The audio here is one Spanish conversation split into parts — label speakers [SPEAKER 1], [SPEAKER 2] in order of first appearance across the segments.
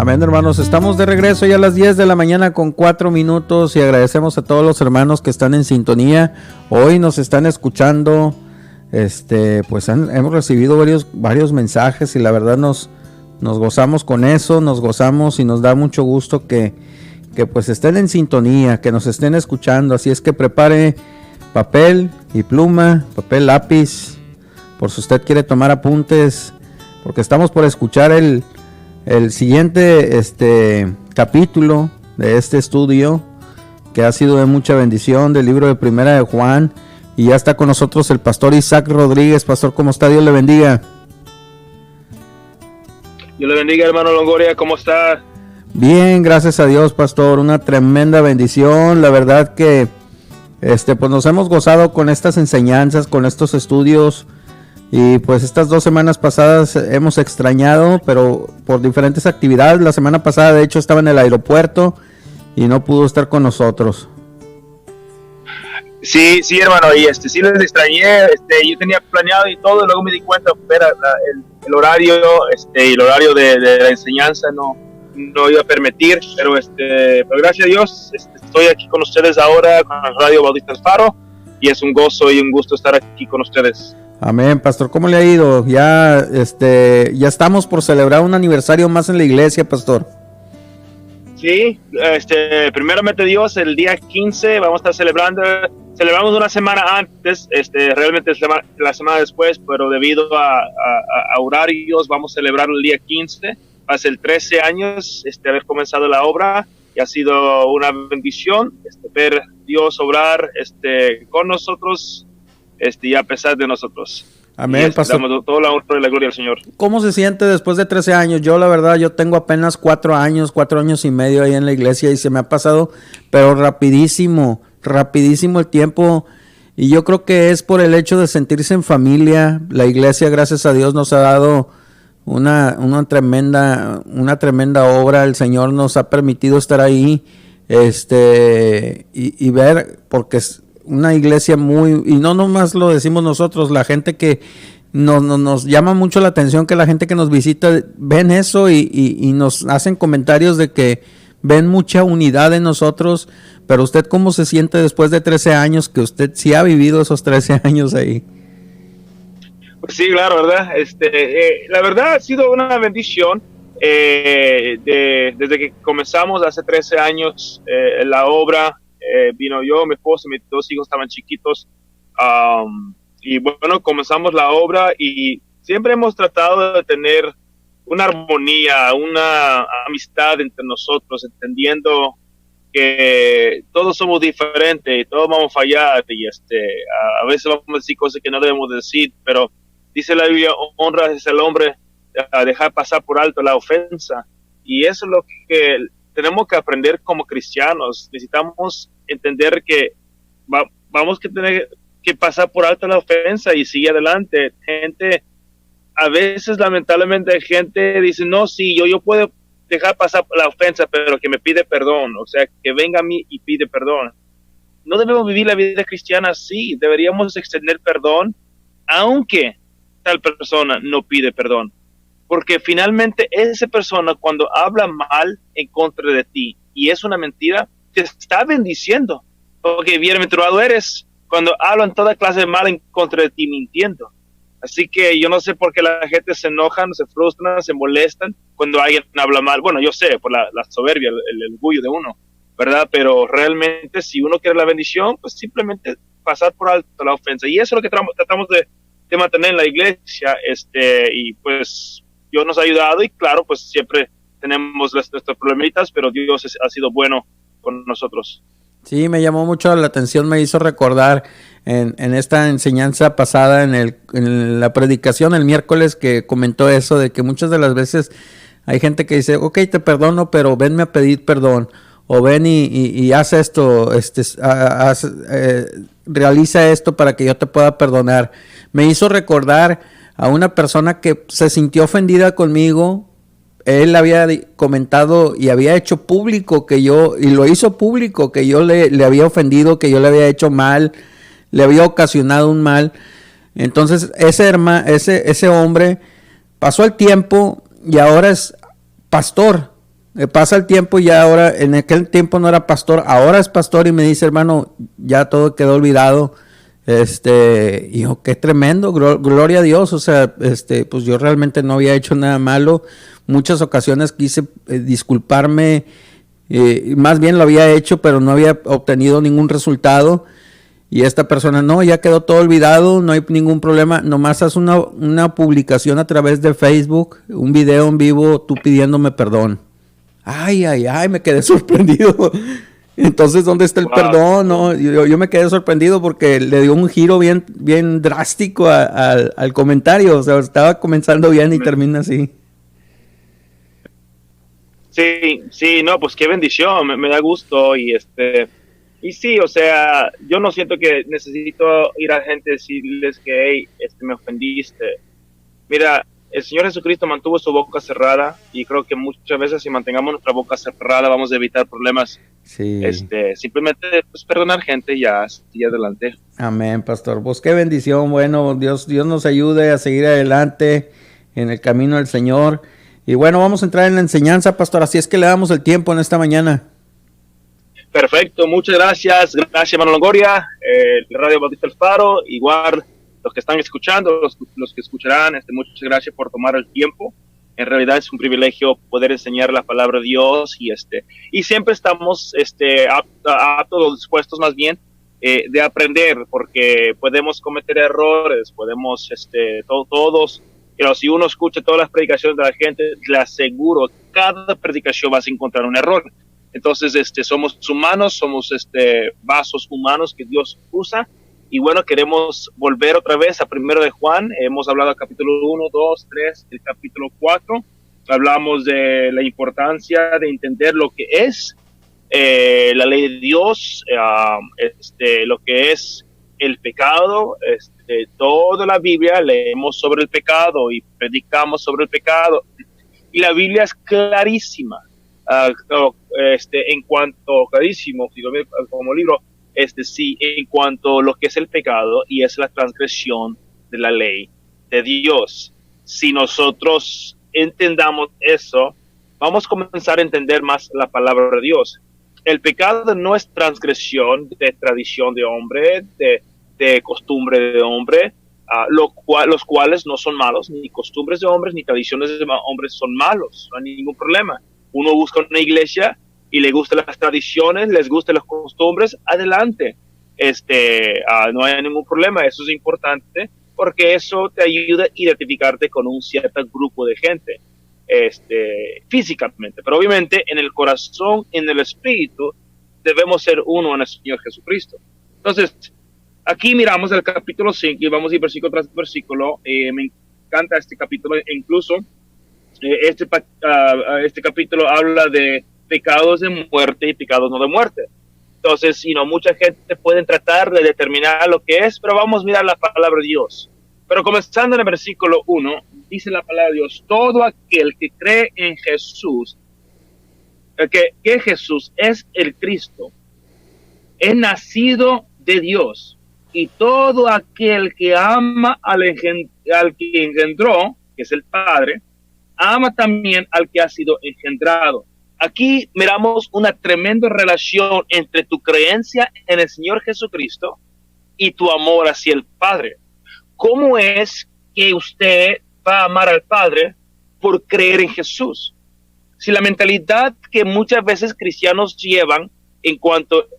[SPEAKER 1] Amén, hermanos. Estamos de regreso ya a las 10 de la mañana con 4 minutos y agradecemos a todos los hermanos que están en sintonía. Hoy nos están escuchando. Pues hemos recibido varios mensajes y la verdad nos gozamos con eso, nos gozamos y nos da mucho gusto que pues estén en sintonía, que nos estén escuchando. Así es que prepare papel y pluma, papel, lápiz, por si usted quiere tomar apuntes, porque estamos por escuchar el siguiente capítulo de este estudio que ha sido de mucha bendición, del libro de Primera de Juan. Y ya está con nosotros el pastor Isaac Rodríguez. Pastor, ¿cómo está? Dios le bendiga.
[SPEAKER 2] Dios le bendiga, hermano Longoria, ¿cómo está?
[SPEAKER 1] Bien, gracias a Dios, pastor. Una tremenda bendición. La verdad que pues nos hemos gozado con estas enseñanzas, con estos estudios. Y pues estas 2 semanas pasadas hemos extrañado, pero por diferentes actividades. La semana pasada, de hecho, estaba en el aeropuerto y no pudo estar con nosotros.
[SPEAKER 2] Sí, hermano, y sí les extrañé, yo tenía planeado y todo, y luego me di cuenta, el horario, el horario de la enseñanza no iba a permitir, pero gracias a Dios, estoy aquí con ustedes ahora, con Radio Bautista El Faro, y es un gozo y un gusto estar aquí con ustedes.
[SPEAKER 1] Amén, pastor, ¿cómo le ha ido? Ya estamos por celebrar un aniversario más en la iglesia, pastor.
[SPEAKER 2] Sí, primeramente Dios, el día 15 vamos a estar celebramos una semana antes, realmente es la semana después, pero debido a horarios vamos a celebrar el día 15, hace 13 años haber comenzado la obra, y ha sido una bendición ver Dios obrar con nosotros y a pesar de nosotros.
[SPEAKER 1] Amén, pastor.
[SPEAKER 2] Damos toda la honra y la gloria al Señor.
[SPEAKER 1] ¿Cómo se siente después de 13 años? Yo la verdad, yo tengo apenas 4 años y medio ahí en la iglesia y se me ha pasado, pero rapidísimo el tiempo, y yo creo que es por el hecho de sentirse en familia. La iglesia, gracias a Dios, nos ha dado una tremenda obra. El Señor nos ha permitido estar ahí, y ver, porque es una iglesia y no nomás lo decimos nosotros, la gente que nos llama mucho la atención, que la gente que nos visita ven eso y nos hacen comentarios de que ven mucha unidad en nosotros. Pero usted, ¿cómo se siente después de 13 años, que usted sí ha vivido esos 13 años ahí?
[SPEAKER 2] Pues sí, claro, ¿verdad? La verdad ha sido una bendición. Desde que comenzamos hace 13 años la obra, vino yo, mi esposa y mis 2 hijos estaban chiquitos, y bueno, comenzamos la obra y siempre hemos tratado de tener una armonía, una amistad entre nosotros, entendiendo que todos somos diferentes y todos vamos a fallar, y a veces vamos a decir cosas que no debemos decir, pero dice la Biblia, honra es el hombre a dejar pasar por alto la ofensa, y eso es lo que tenemos que aprender como cristianos. Necesitamos entender que vamos a tener que pasar por alto la ofensa y seguir adelante. Gente, a veces lamentablemente gente dice, no, sí, yo puedo dejar pasar la ofensa, pero que me pide perdón, o sea, que venga a mí y pide perdón. No debemos vivir la vida cristiana así. Deberíamos extender perdón aunque tal persona no pide perdón, porque finalmente esa persona, cuando habla mal en contra de ti y es una mentira, te está bendiciendo, porque bienaventurado eres cuando hablan toda clase de mal en contra de ti mintiendo. Así que yo no sé por qué la gente se enojan, se frustran, se molestan cuando alguien habla mal. Bueno, yo sé, por la soberbia, el orgullo de uno, ¿verdad? Pero realmente, si uno quiere la bendición, pues simplemente pasar por alto la ofensa. Y eso es lo que tratamos de mantener en la iglesia, y pues Dios nos ha ayudado, y claro, pues siempre tenemos nuestros problemitas, pero Dios ha sido bueno con nosotros.
[SPEAKER 1] Sí, me llamó mucho la atención, me hizo recordar en esta enseñanza pasada, en la predicación el miércoles, que comentó eso, de que muchas de las veces hay gente que dice, ok, te perdono, pero venme a pedir perdón, o ven y haz esto, realiza esto para que yo te pueda perdonar. Me hizo recordar a una persona que se sintió ofendida conmigo. Él había comentado y había hecho público y lo hizo público, que yo le había ofendido, que yo le había hecho mal, le había ocasionado un mal. Entonces ese hombre pasó el tiempo y ahora es pastor Pasa el tiempo y ya ahora, en aquel tiempo no era pastor, ahora es pastor y me dice, hermano, ya todo quedó olvidado. Y yo, qué tremendo, gloria a Dios. O sea, pues yo realmente no había hecho nada malo. Muchas ocasiones quise disculparme, más bien lo había hecho, pero no había obtenido ningún resultado. Y esta persona, no, ya quedó todo olvidado, no hay ningún problema, nomás haz una publicación a través de Facebook, un video en vivo, tú pidiéndome perdón. Ay, me quedé sorprendido. Entonces, ¿dónde está el perdón? No, yo me quedé sorprendido porque le dio un giro bien, bien drástico al comentario. O sea, estaba comenzando bien y termina así.
[SPEAKER 2] Sí, no, pues qué bendición, me da gusto y sí, o sea, yo no siento que necesito ir a gente y decirles que, hey, me ofendiste. Mira, el Señor Jesucristo mantuvo su boca cerrada y creo que muchas veces si mantengamos nuestra boca cerrada vamos a evitar problemas.
[SPEAKER 1] Sí.
[SPEAKER 2] Simplemente pues perdonar gente y ya sigue adelante.
[SPEAKER 1] Amén, pastor. Pues qué bendición. Bueno, Dios nos ayude a seguir adelante en el camino del Señor. Y bueno, vamos a entrar en la enseñanza, pastor. Así es que le damos el tiempo en esta mañana.
[SPEAKER 2] Perfecto, muchas gracias. Gracias, hermano Longoria, Radio Bautista El Faro, igual los que están escuchando, los que escucharán, muchas gracias por tomar el tiempo. En realidad es un privilegio poder enseñar la palabra de Dios y siempre estamos aptos, dispuestos más bien de aprender, porque podemos cometer errores, podemos todos, pero si uno escucha todas las predicaciones de la gente, le aseguro, cada predicación vas a encontrar un error. Entonces, somos humanos, somos vasos humanos que Dios usa. Y bueno, queremos volver otra vez a 1 de Juan. Hemos hablado del capítulo 1, 2, 3, el capítulo 4. Hablamos de la importancia de entender lo que es la ley de Dios, lo que es el pecado. Toda la Biblia leemos sobre el pecado y predicamos sobre el pecado. Y la Biblia es clarísima. En cuanto, clarísimo, como libro, sí, en cuanto a lo que es el pecado y es la transgresión de la ley de Dios. Si nosotros entendamos eso, vamos a comenzar a entender más la palabra de Dios. El pecado no es transgresión de tradición de hombre, de costumbre de hombre, los cuales no son malos, ni costumbres de hombres, ni tradiciones de hombres son malos, no hay ningún problema. Uno busca una iglesia y le gustan las tradiciones, les gustan las costumbres, adelante. No hay ningún problema, eso es importante, porque eso te ayuda a identificarte con un cierto grupo de gente, físicamente. Pero obviamente en el corazón, en el espíritu, debemos ser uno en el Señor Jesucristo. Entonces, aquí miramos el capítulo 5 y vamos a ir versículo tras versículo. Me encanta este capítulo, incluso este capítulo habla de pecados de muerte y pecados no de muerte. Entonces, mucha gente puede tratar de determinar lo que es, pero vamos a mirar la palabra de Dios. Pero comenzando en el versículo 1, dice la palabra de Dios: todo aquel que cree en Jesús, que Jesús es el Cristo, es nacido de Dios, y todo aquel que ama al que engendró, que es el Padre, ama también al que ha sido engendrado. Aquí miramos una tremenda relación entre tu creencia en el Señor Jesucristo y tu amor hacia el Padre. ¿Cómo es que usted va a amar al Padre? Por creer en Jesús. Si la mentalidad que muchas veces cristianos llevan en cuanto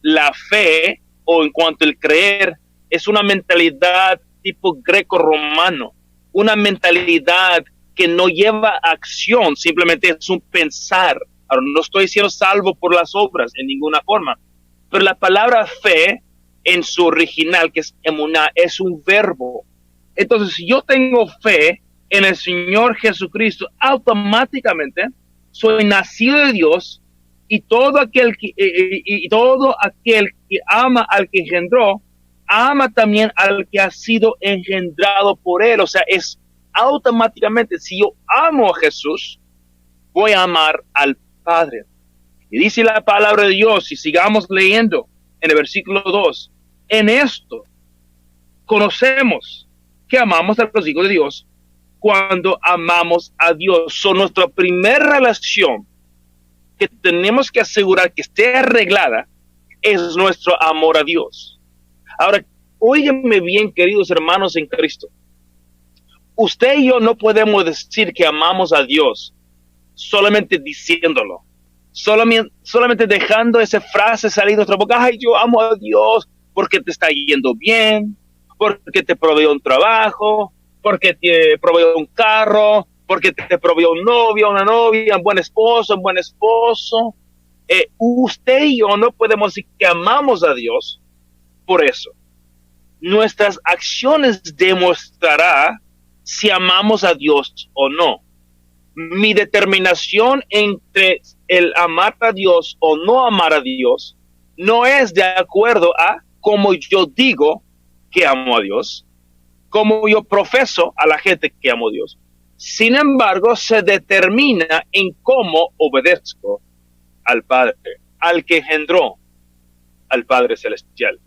[SPEAKER 2] la fe o en cuanto el creer es una mentalidad tipo greco-romano, una mentalidad que no lleva acción, simplemente es un pensar. Ahora, no estoy siendo salvo por las obras en ninguna forma, pero la palabra fe en su original, que es emuná, es un verbo. Entonces, si yo tengo fe en el Señor Jesucristo, automáticamente soy nacido de Dios, y todo aquel que ama al que engendró, ama también al que ha sido engendrado por él. O sea, es automáticamente, si yo amo a Jesús, voy a amar al Padre. Y dice la palabra de Dios, y sigamos leyendo en el versículo 2, en esto conocemos que amamos a los hijos de Dios cuando amamos a Dios. So, nuestra primera relación que tenemos que asegurar que esté arreglada es nuestro amor a Dios. Ahora, óiganme bien, queridos hermanos en Cristo. Usted y yo no podemos decir que amamos a Dios solamente diciéndolo, solamente dejando esa frase salir de nuestra boca. Ay, yo amo a Dios porque te está yendo bien, porque te proveyó un trabajo, porque te proveyó un carro, porque te proveyó un novio, una novia, un buen esposo, un buen esposo. Usted y yo no podemos decir que amamos a Dios por eso. Nuestras acciones demostrarán si amamos a Dios o no. Mi determinación entre el amar a Dios o no amar a Dios no es de acuerdo a cómo yo digo que amo a Dios, cómo yo profeso a la gente que amo a Dios. Sin embargo, se determina en cómo obedezco al Padre, al que engendró al Padre Celestial.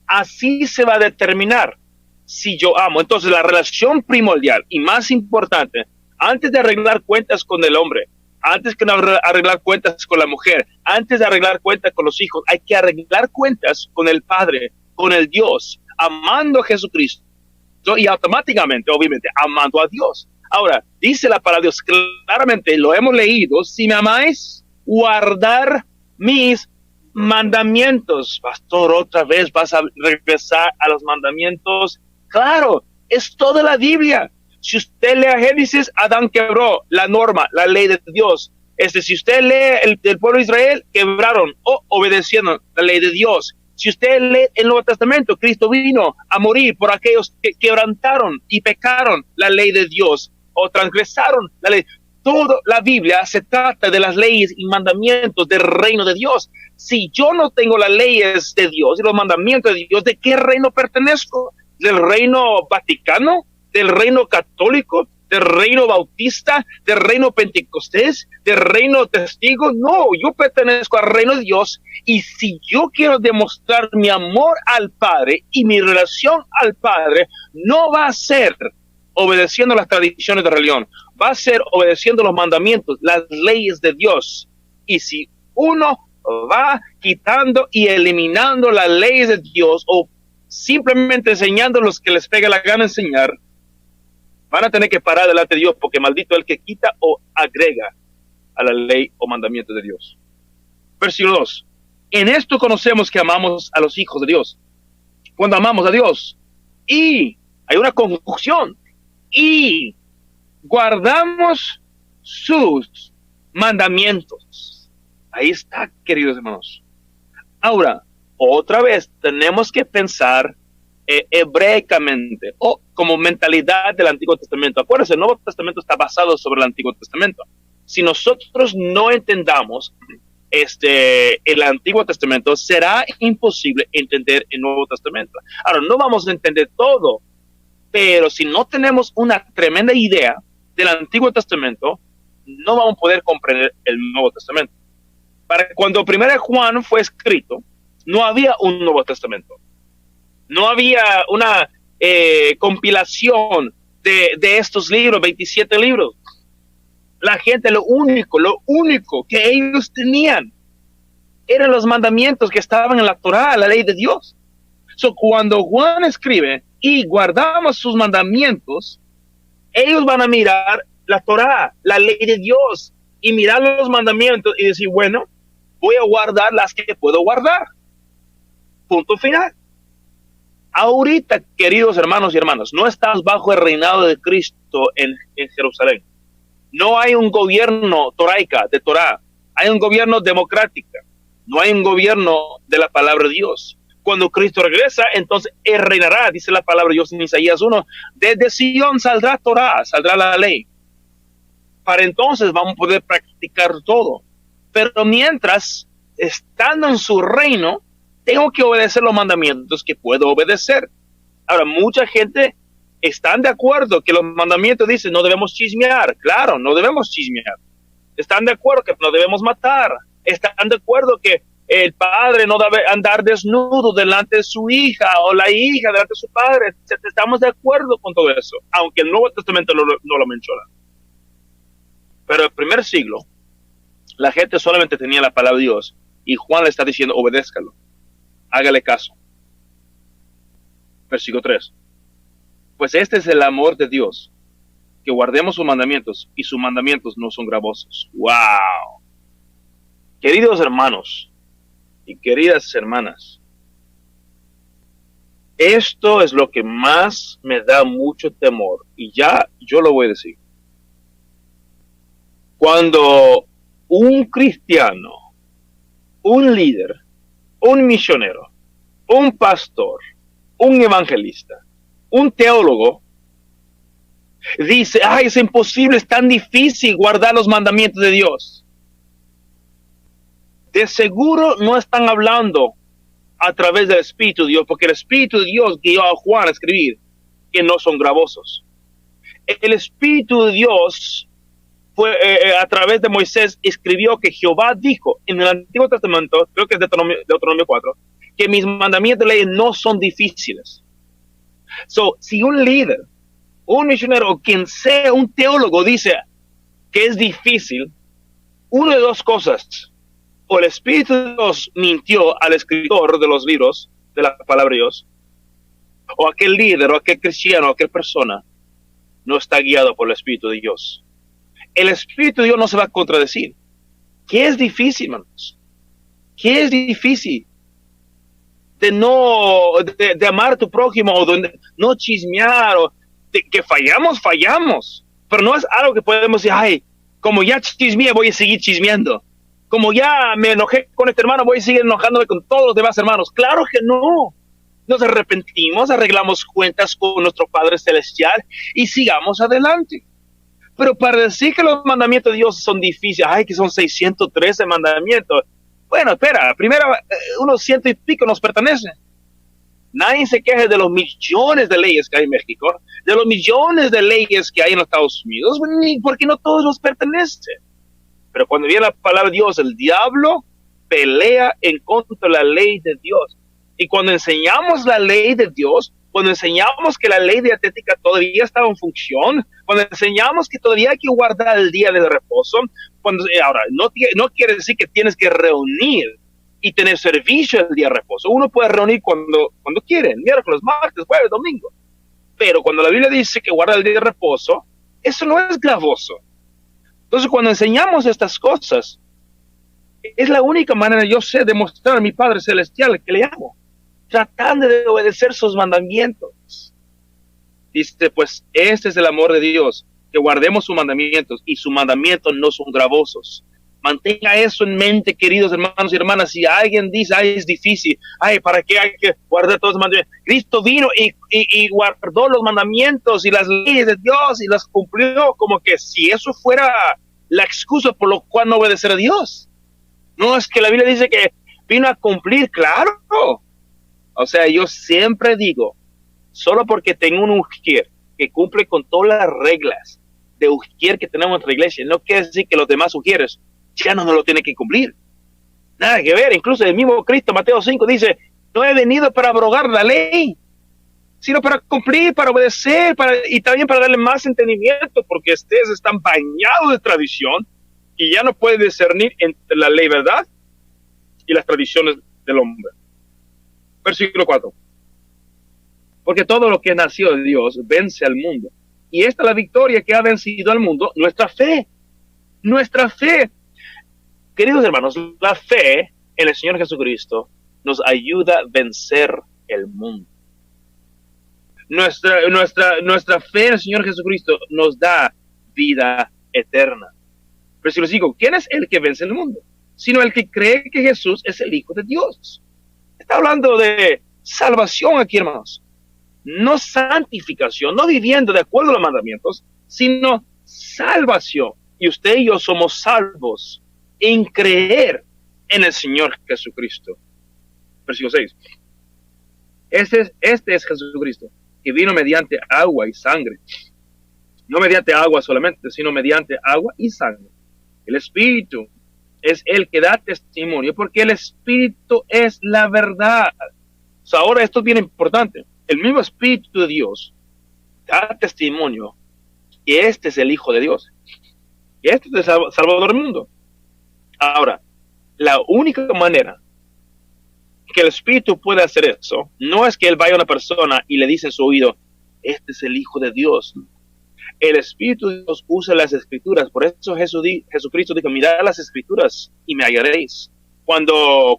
[SPEAKER 2] Así se va a determinar si yo amo. Entonces, la relación primordial y más importante, antes de arreglar cuentas con el hombre, antes de arreglar cuentas con la mujer, antes de arreglar cuentas con los hijos, hay que arreglar cuentas con el Padre, con el Dios, amando a Jesucristo y automáticamente, obviamente, amando a Dios. Ahora, dice la palabra de Dios claramente, lo hemos leído: si me amáis, guardar mis mandamientos. Pastor, otra vez vas a regresar a los mandamientos. Claro, es toda la Biblia. Si usted lee a Génesis, Adán quebró la norma, la ley de Dios. Si usted lee el pueblo de Israel, quebraron o obedecieron la ley de Dios. Si usted lee el Nuevo Testamento, Cristo vino a morir por aquellos que quebrantaron y pecaron la ley de Dios o transgresaron la ley. Toda la Biblia se trata de las leyes y mandamientos del reino de Dios. Si yo no tengo las leyes de Dios y los mandamientos de Dios, ¿de qué reino pertenezco? ¿Del reino vaticano? ¿Del reino católico? ¿Del reino bautista? ¿Del reino pentecostés? ¿Del reino testigo? No, yo pertenezco al reino de Dios, y si yo quiero demostrar mi amor al Padre y mi relación al Padre, no va a ser obedeciendo las tradiciones de religión, va a ser obedeciendo los mandamientos, las leyes de Dios. Y si uno va quitando y eliminando las leyes de Dios o simplemente enseñando los que les pega la gana enseñar, van a tener que parar delante de Dios, porque maldito el que quita o agrega a la ley o mandamiento de Dios. Versículo 2. En esto conocemos que amamos a los hijos de Dios, cuando amamos a Dios. Y hay una conjunción. Y guardamos sus mandamientos. Ahí está, queridos hermanos. Ahora, otra vez, tenemos que pensar hebreicamente o como mentalidad del Antiguo Testamento. Acuérdense, el Nuevo Testamento está basado sobre el Antiguo Testamento. Si nosotros no entendamos el Antiguo Testamento, será imposible entender el Nuevo Testamento. Ahora, no vamos a entender todo, pero si no tenemos una tremenda idea del Antiguo Testamento, no vamos a poder comprender el Nuevo Testamento. Cuando 1 Juan fue escrito, no había un Nuevo Testamento. No había una compilación de estos libros, 27 libros. La gente, lo único que ellos tenían eran los mandamientos que estaban en la Torá, la ley de Dios. Cuando Juan escribe, y guardamos sus mandamientos, ellos van a mirar la Torá, la ley de Dios, y mirar los mandamientos y decir, bueno, voy a guardar las que puedo guardar. Punto final. Ahorita, queridos hermanos y hermanas, no estás bajo el reinado de Cristo en Jerusalén. No hay un gobierno toraica, de Torá. Hay un gobierno democrático. No hay un gobierno de la palabra de Dios. Cuando Cristo regresa, entonces Él reinará, dice la palabra de Dios en Isaías 1. Desde Sion saldrá Torá, saldrá la ley. Para entonces vamos a poder practicar todo. Pero mientras, estando en su reino, tengo que obedecer los mandamientos que puedo obedecer. Ahora, mucha gente están de acuerdo que los mandamientos dicen no debemos chismear. Claro, no debemos chismear. Están de acuerdo que no debemos matar. Están de acuerdo que el padre no debe andar desnudo delante de su hija o la hija delante de su padre. Estamos de acuerdo con todo eso, aunque el Nuevo Testamento no lo menciona. Pero el primer siglo, la gente solamente tenía la palabra de Dios y Juan le está diciendo, obedézcalo, hágale caso. Versículo 3. Pues este es el amor de Dios, que guardemos sus mandamientos, y sus mandamientos no son gravosos. ¡Wow! Queridos hermanos y queridas hermanas, esto es lo que más me da mucho temor, y ya yo lo voy a decir. Cuando un cristiano, un líder, un misionero, un pastor, un evangelista, un teólogo, dice, ay, es imposible, es tan difícil guardar los mandamientos de Dios. De seguro no están hablando a través del Espíritu de Dios, porque el Espíritu de Dios guió a Juan a escribir que no son gravosos. El Espíritu de Dios fue a través de Moisés escribió que Jehová dijo en el Antiguo Testamento, creo que es Deuteronomio 4, que mis mandamientos de ley no son difíciles. So, si un líder, un misionero o quien sea, un teólogo dice que es difícil, una de dos cosas: o el Espíritu de Dios mintió al escritor de los libros de la palabra de Dios, o aquel líder, o aquel cristiano, o aquel persona no está guiado por el Espíritu de Dios. El Espíritu de Dios no se va a contradecir. ¿Qué es difícil, hermanos? ¿Qué es difícil? De amar a tu prójimo, o de no chismear, o de que fallamos, pero no es algo que podemos decir, ay, como ya chismeé, voy a seguir chismeando, como ya me enojé con este hermano, voy a seguir enojándome con todos los demás hermanos. Claro que no. Nos arrepentimos, arreglamos cuentas con nuestro Padre Celestial y sigamos adelante. Pero para decir que los mandamientos de Dios son difíciles, ay, que son 613 mandamientos. Bueno, espera, primero unos 100 y pico nos pertenecen. Nadie se queje de los millones de leyes que hay en México, de los millones de leyes que hay en los Estados Unidos, porque no todos nos pertenecen. Pero cuando viene la palabra de Dios, el diablo pelea en contra de la ley de Dios. Y cuando enseñamos la ley de Dios, cuando enseñamos que la ley dietética todavía estaba en función, cuando enseñamos que todavía hay que guardar el día de reposo, ahora, no quiere decir que tienes que reunir y tener servicio el día de reposo. Uno puede reunir cuando quiere, miércoles, martes, jueves, domingo. Pero cuando la Biblia dice que guarda el día de reposo, eso no es gravoso. Entonces, cuando enseñamos estas cosas, es la única manera yo sé demostrar a mi Padre Celestial que le amo, tratando de obedecer sus mandamientos. Dice, pues, este es el amor de Dios, que guardemos sus mandamientos, y sus mandamientos no son gravosos. Mantenga eso en mente, queridos hermanos y hermanas. Si alguien dice, ay, es difícil, ay, ¿para qué hay que guardar todos los mandamientos? Cristo vino y guardó los mandamientos y las leyes de Dios y las cumplió, como que si eso fuera la excusa por lo cual no obedecer a Dios. No, es que la Biblia dice que vino a cumplir, claro. O sea, yo siempre digo, solo porque tengo un ujier que cumple con todas las reglas de ujier que tenemos en nuestra iglesia, no quiere decir que los demás ujieres ya no lo tienen que cumplir. Nada que ver. Incluso el mismo Cristo, Mateo 5, dice, no he venido para abrogar la ley, sino para cumplir, para obedecer, y también para darle más entendimiento, porque ustedes están bañados de tradición y ya no pueden discernir entre la ley verdad y las tradiciones del hombre. Versículo 4. Porque todo lo que nació de Dios vence al mundo. Y esta es la victoria que ha vencido al mundo, nuestra fe. Nuestra fe. Queridos hermanos, la fe en el Señor Jesucristo nos ayuda a vencer el mundo. Nuestra fe en el Señor Jesucristo nos da vida eterna. Versículo 5. ¿Quién es el que vence el mundo? Sino el que cree que Jesús es el Hijo de Dios. Está hablando de salvación aquí, hermanos. No santificación, no viviendo de acuerdo a los mandamientos, sino salvación. Y usted y yo somos salvos en creer en el Señor Jesucristo. Versículo 6. Este es Jesucristo, que vino mediante agua y sangre. No mediante agua solamente, sino mediante agua y sangre. El Espíritu es el que da testimonio, porque el Espíritu es la verdad. O sea, ahora esto es bien importante. El mismo Espíritu de Dios da testimonio que este es el Hijo de Dios, que este es el Salvador del mundo. Ahora, la única manera que el Espíritu puede hacer eso no es que él vaya a una persona y le dice en su oído, este es el Hijo de Dios. El Espíritu de Dios usa las Escrituras. Por eso Jesucristo dijo, mirad las Escrituras y me hallaréis. Cuando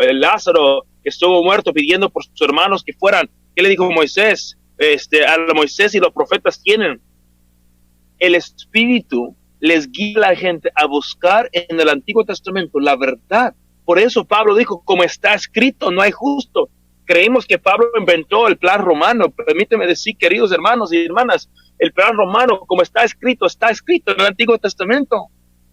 [SPEAKER 2] el Lázaro estuvo muerto pidiendo por sus hermanos que fueran, ¿qué le dijo Moisés? A Moisés y los profetas tienen. El Espíritu les guía a la gente a buscar en el Antiguo Testamento la verdad. Por eso Pablo dijo, como está escrito, no hay justo. Creímos que Pablo inventó el plan romano. Permíteme decir, queridos hermanos y hermanas, el plan romano, como está escrito en el Antiguo Testamento.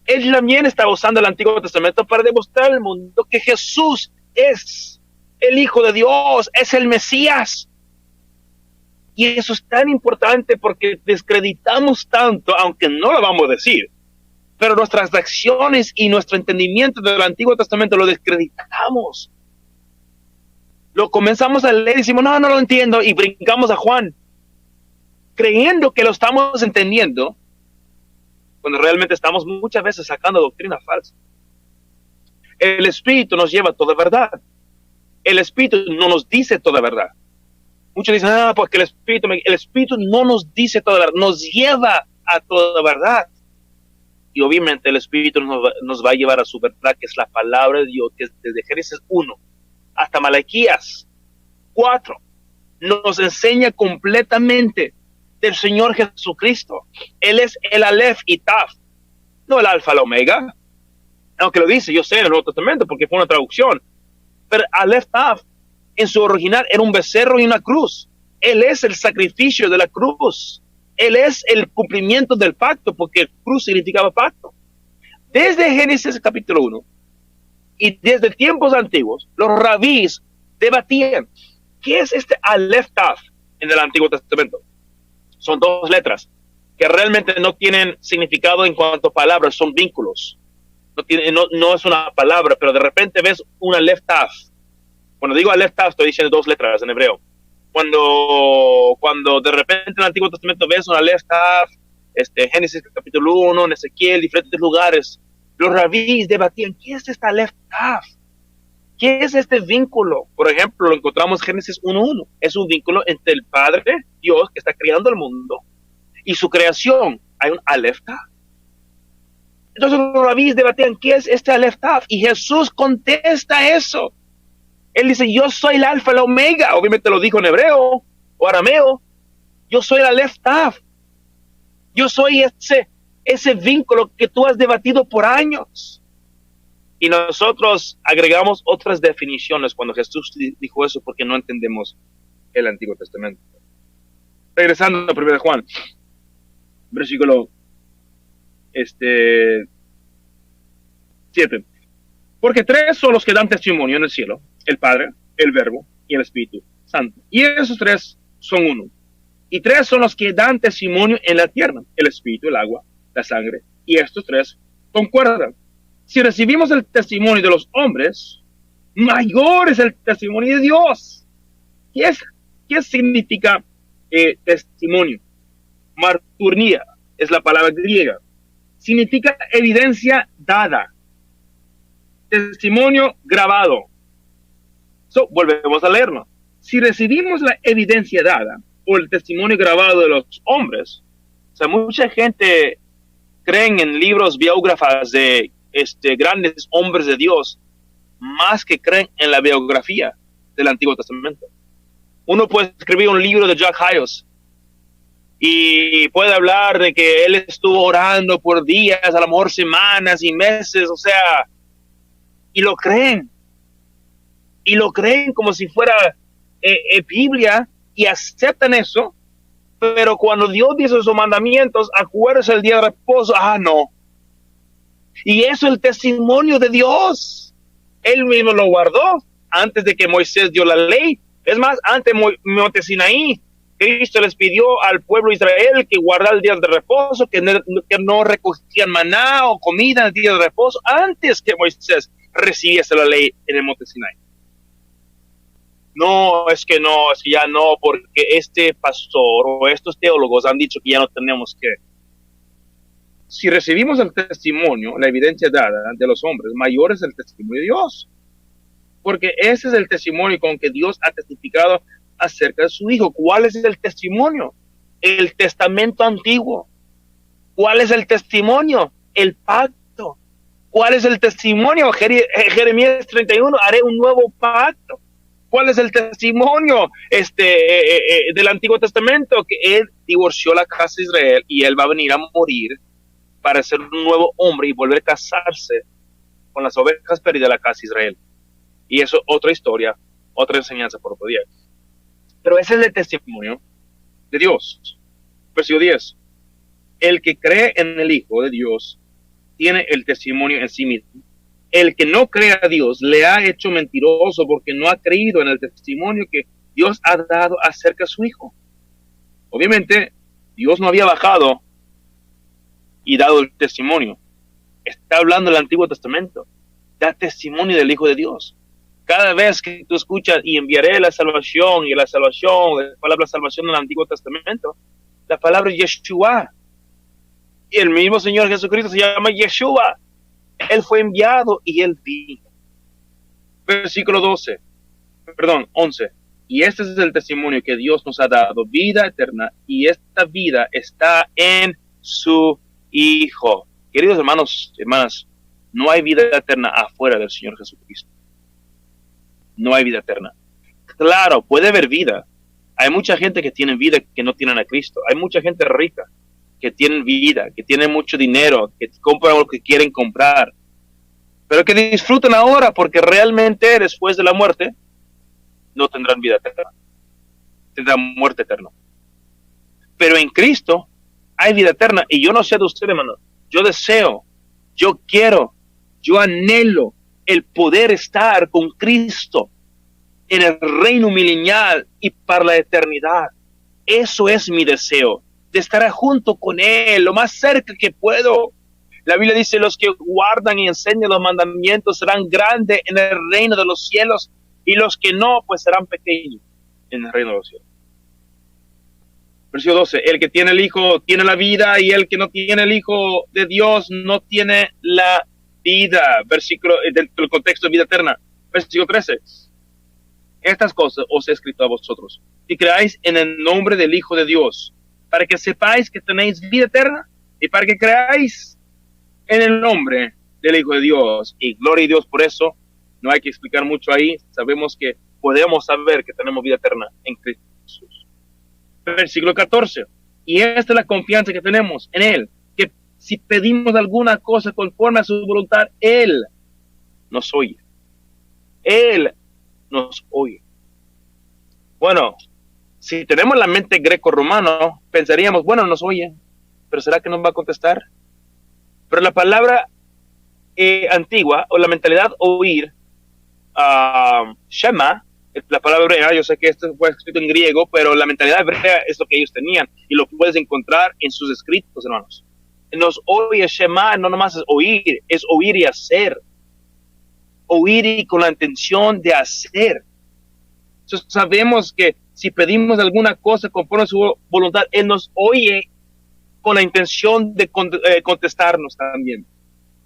[SPEAKER 2] Él también estaba usando el Antiguo Testamento para demostrar al mundo que Jesús es el Hijo de Dios, es el Mesías. Y eso es tan importante porque descreditamos tanto, aunque no lo vamos a decir, pero nuestras acciones y nuestro entendimiento del Antiguo Testamento lo descreditamos. Lo comenzamos a leer y decimos, no lo entiendo, y brincamos a Juan, creyendo que lo estamos entendiendo, cuando realmente estamos muchas veces sacando doctrina falsa. El Espíritu nos lleva a toda verdad. El Espíritu no nos dice toda verdad. Muchos dicen, porque el Espíritu no nos dice toda verdad, nos lleva a toda verdad. Y obviamente el Espíritu nos va a llevar a su verdad, que es la palabra de Dios, que es desde Génesis 1 hasta Malaquías 4, nos enseña completamente del Señor Jesucristo. Él es el Aleph y Taf, no el Alfa, el Omega, aunque lo dice, yo sé, en el Nuevo Testamento, porque fue una traducción, pero Aleph Taf, en su original, era un becerro y una cruz. Él es el sacrificio de la cruz. Él es el cumplimiento del pacto, porque cruz significaba pacto. Desde Génesis capítulo 1 y desde tiempos antiguos, los rabís debatían, ¿qué es este Aleph Taf en el Antiguo Testamento? Son dos letras que realmente no tienen significado en cuanto a palabras, son vínculos. No es una palabra, pero de repente ves un Aleph Taf. Cuando digo Aleph Taf, estoy diciendo dos letras en hebreo. Cuando de repente en el Antiguo Testamento ves un Aleph Taf, Génesis capítulo 1, en Ezequiel, diferentes lugares, los rabís debatían, ¿qué es esta Aleph Taf? ¿Qué es este vínculo? Por ejemplo, lo encontramos en Génesis 1:1. Es un vínculo entre el Padre, Dios, que está creando el mundo, y su creación. Hay un Aleph Taf. Entonces los rabís debatían, ¿qué es este Aleph Taf? Y Jesús contesta eso. Él dice, yo soy el Alfa, el Omega. Obviamente lo dijo en hebreo o arameo. Yo soy el Aleph Taf. Yo soy ese vínculo que tú has debatido por años. Y nosotros agregamos otras definiciones cuando Jesús dijo eso porque no entendemos el Antiguo Testamento. Regresando a 1 Juan, versículo 7. Porque tres son los que dan testimonio en el cielo: el Padre, el Verbo y el Espíritu Santo. Y esos tres son uno. Y tres son los que dan testimonio en la tierra: el Espíritu, el agua, la sangre. Y estos tres concuerdan. Si recibimos el testimonio de los hombres, mayor es el testimonio de Dios. ¿Qué significa testimonio? Marturnía es la palabra griega. Significa evidencia dada. Testimonio grabado. Volvemos a leerlo. Si recibimos la evidencia dada o el testimonio grabado de los hombres, o sea, mucha gente cree en libros biógrafos de grandes hombres de Dios, más que creen en la biografía del Antiguo Testamento. Uno puede escribir un libro de Jack Hyles y puede hablar de que él estuvo orando por días, a lo mejor semanas y meses, o sea, y lo creen como si fuera Biblia, y aceptan eso, pero cuando Dios dice sus mandamientos, acuérdese el día de reposo, no. Y eso es el testimonio de Dios. Él mismo lo guardó antes de que Moisés dio la ley. Es más, antes Monte Sinaí, Cristo les pidió al pueblo de Israel que guardara el día de reposo, que no recogían maná o comida en el día de reposo antes que Moisés recibiese la ley en el monte Sinai. No, es que ya no, porque este pastor o estos teólogos han dicho que ya no tenemos que. Si recibimos el testimonio, la evidencia dada de los hombres, mayor es el testimonio de Dios. Porque ese es el testimonio con que Dios ha testificado acerca de su Hijo. ¿Cuál es el testimonio? El testamento antiguo. ¿Cuál es el testimonio? El pacto. ¿Cuál es el testimonio? Jeremías 31, haré un nuevo pacto. ¿Cuál es el testimonio del Antiguo Testamento? Que él divorció la casa de Israel y él va a venir a morir para ser un nuevo hombre y volver a casarse con las ovejas perdidas de la casa de Israel. Y eso otra historia, otra enseñanza por otro día. Pero ese es el testimonio de Dios. Versículo 10. El que cree en el Hijo de Dios tiene el testimonio en sí mismo. El que no cree a Dios le ha hecho mentiroso porque no ha creído en el testimonio que Dios ha dado acerca de su Hijo. Obviamente, Dios no había bajado y dado el testimonio. Está hablando del Antiguo Testamento. Da testimonio del Hijo de Dios. Cada vez que tú escuchas y enviaré la salvación y la palabra salvación en el Antiguo Testamento, la palabra Yeshua. Y el mismo Señor Jesucristo se llama Yeshua. Él fue enviado y él vino. Versículo 11. Y este es el testimonio que Dios nos ha dado, vida eterna, y esta vida está en su Hijo. Queridos hermanos, hermanas, no hay vida eterna afuera del Señor Jesucristo. No hay vida eterna. Claro, puede haber vida. Hay mucha gente que tiene vida que no tienen a Cristo. Hay mucha gente rica que tienen vida, que tienen mucho dinero, que compran lo que quieren comprar, pero que disfrutan ahora porque realmente después de la muerte no tendrán vida eterna. Tendrán muerte eterna. Pero en Cristo hay vida eterna. Y yo no sé de usted, hermano. Yo deseo, yo quiero, yo anhelo el poder estar con Cristo en el reino milenial y para la eternidad. Eso es mi deseo, de estar junto con Él, lo más cerca que puedo. La Biblia dice, los que guardan y enseñan los mandamientos serán grandes en el reino de los cielos, y los que no, pues serán pequeños en el reino de los cielos. Versículo 12, el que tiene el Hijo tiene la vida, y el que no tiene el Hijo de Dios no tiene la vida. Versículo del contexto de vida eterna. Versículo 13. Estas cosas os he escrito a vosotros, y creáis en el nombre del Hijo de Dios, para que sepáis que tenéis vida eterna, y para que creáis en el nombre del Hijo de Dios. Y gloria a Dios por eso. No hay que explicar mucho ahí. Sabemos que podemos saber que tenemos vida eterna en Cristo Jesús. Versículo 14. Y esta es la confianza que tenemos en Él, que si pedimos alguna cosa conforme a su voluntad, Él nos oye. Él nos oye. Bueno, si tenemos la mente greco-romana, pensaríamos, bueno, nos oye, pero ¿será que nos va a contestar? Pero la palabra antigua, o la mentalidad oír, Shema, la palabra hebrea, yo sé que esto fue escrito en griego, pero la mentalidad hebrea es lo que ellos tenían, y lo puedes encontrar en sus escritos, hermanos. Nos oye Shema, no nomás es oír y hacer. Oír y con la intención de hacer. Entonces, sabemos que si pedimos alguna cosa conforme a su voluntad, Él nos oye con la intención de contestarnos también.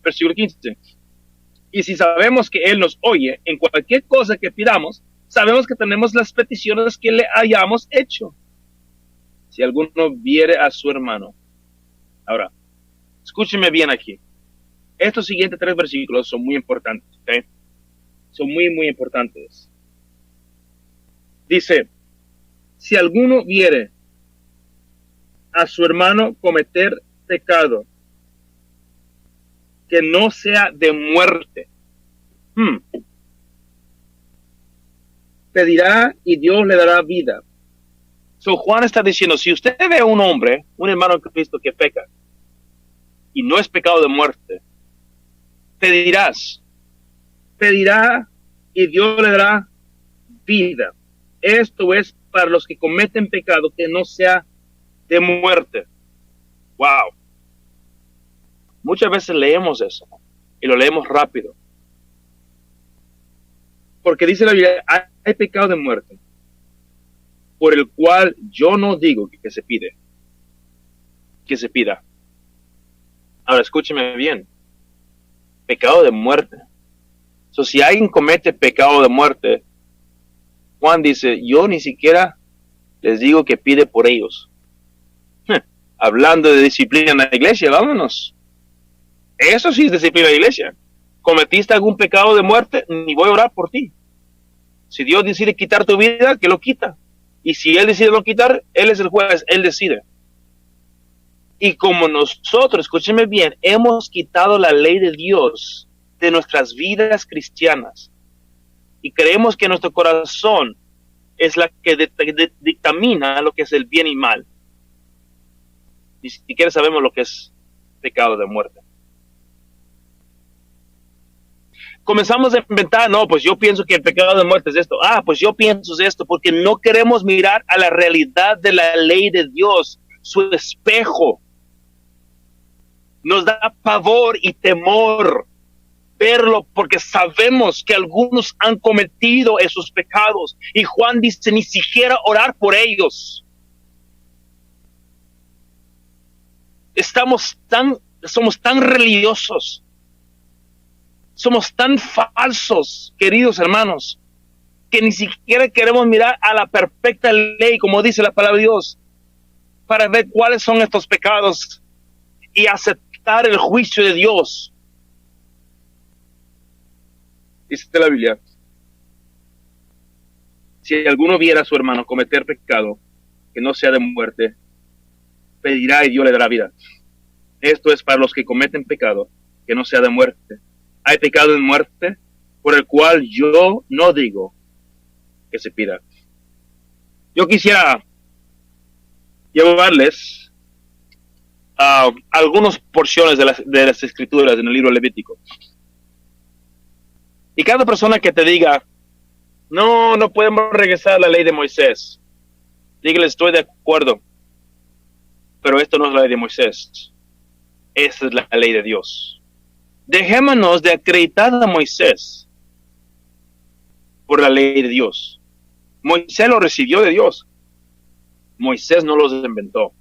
[SPEAKER 2] Versículo 15. Y si sabemos que Él nos oye en cualquier cosa que pidamos, sabemos que tenemos las peticiones que le hayamos hecho. Si alguno viere a su hermano. Ahora, escúcheme bien aquí. Estos siguientes 3 versículos son muy importantes. ¿Okay? Son muy, muy importantes. Dice, si alguno viere a su hermano cometer pecado que no sea de muerte, pedirá y Dios le dará vida. So Juan está diciendo, si usted ve a un hombre, un hermano de Cristo que peca, y no es pecado de muerte, pedirá y Dios le dará vida. esto es para los que cometen pecado que no sea de muerte. Wow. Muchas veces leemos eso y lo leemos rápido. Porque dice la Biblia, hay pecado de muerte, por el cual yo no digo que se pide, que se pida. Ahora escúcheme bien, pecado de muerte. So, si alguien comete pecado de muerte, Juan dice, yo ni siquiera les digo que pide por ellos. Hablando de disciplina en la iglesia, vámonos. Eso sí es disciplina en la iglesia. ¿Cometiste algún pecado de muerte? Ni voy a orar por ti. Si Dios decide quitar tu vida, que lo quita. Y si Él decide no quitar, Él es el juez, Él decide. Y como nosotros, escúchenme bien, hemos quitado la ley de Dios de nuestras vidas cristianas y creemos que nuestro corazón es la que dictamina lo que es el bien y mal. Ni siquiera sabemos lo que es pecado de muerte. Comenzamos a inventar, no, pues yo pienso que el pecado de muerte es esto. Pues yo pienso esto, porque no queremos mirar a la realidad de la ley de Dios, su espejo. Nos da pavor y temor verlo porque sabemos que algunos han cometido esos pecados. Y Juan dice, ni siquiera orar por ellos. Somos tan religiosos. Somos tan falsos, queridos hermanos, que ni siquiera queremos mirar a la perfecta ley, como dice la palabra de Dios, para ver cuáles son estos pecados y aceptar el juicio de Dios. Dice la Biblia, si alguno viera a su hermano cometer pecado que no sea de muerte, pedirá y Dios le dará vida. Esto es para los que cometen pecado que no sea de muerte. Hay pecado de muerte por el cual yo no digo que se pida. Yo quisiera llevarles algunas porciones de las escrituras en el libro Levítico. Y cada persona que te diga, no podemos regresar a la ley de Moisés, dígale, estoy de acuerdo, pero esto no es la ley de Moisés, esa es la ley de Dios. Dejémonos de acreditar a Moisés por la ley de Dios. Moisés lo recibió de Dios. Moisés no los inventó.